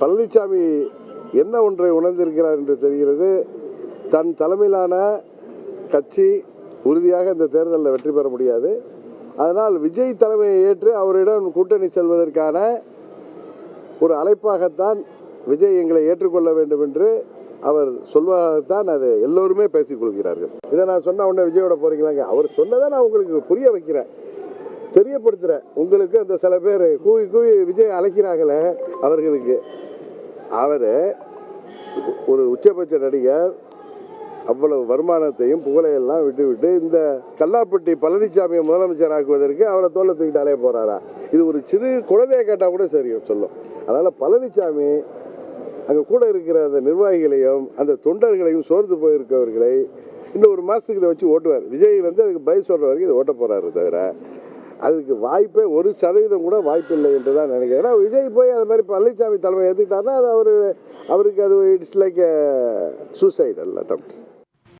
பழனிசாமி என்ன ஒன்றை உணர்ந்திருக்கிறார் என்று தெரிகிறது. தன் தலைமையிலான கட்சி உறுதியாக இந்த தேர்தலில் வெற்றி பெற முடியாது. அதனால் விஜய் தலைமையை ஏற்று அவரிடம் கூட்டணி செல்வதற்கான ஒரு அழைப்பாகத்தான் விஜய் எங்களை ஏற்றுக்கொள்ள வேண்டும் என்று அவர் சொல்வதாகத்தான் அது எல்லோருமே பேசிக்கொள்கிறார்கள். இதை நான் சொன்ன உடனே விஜயோட போறீங்களாங்க, அவர் சொன்னதை நான் உங்களுக்கு புரிய வைக்கிறேன், தெரியப்படுத்துகிறேன். உங்களுக்கு அந்த சில பேர் கூவி கூவி விஜய் அழைக்கிறாங்களே அவர்களுக்கு, அவர் ஒரு உச்சபட்ச நடிகர், அவ்வளவு வருமானத்தையும் புகழையெல்லாம் விட்டு இந்த கல்லாப்பட்டி பழனிசாமியை முதலமைச்சர் ஆக்குவதற்கு அவரை தோலை தூக்கிட்டு அலைய போறாரா? இது ஒரு சிறு குழந்தையை கேட்டால் கூட சரி சொல்லும். அதனால் பழனிசாமி அங்கே கூட இருக்கிற அந்த நிர்வாகிகளையும் அந்த தொண்டர்களையும் சோர்ந்து போயிருக்கவர்களை இன்னும் ஒரு மாதத்துக்கு இதை வச்சு ஓட்டுவார். விஜய் அதுக்கு பதில் சொல்கிற வரைக்கும் இதை ஓட்ட போகிறாரு தவிர அதுக்கு வாய்ப்பே 1% கூட வாய்ப்பு இல்லை என்று தான் நினைக்கிறேன். ஏன்னா விஜய் போய் அது மாதிரி பழனிசாமி தலைமை ஏற்றுக்கிட்டாருன்னா அது அவருக்கு அது இட்ஸ் லைக் சூசைடல் அட்டெம்ப்ட்.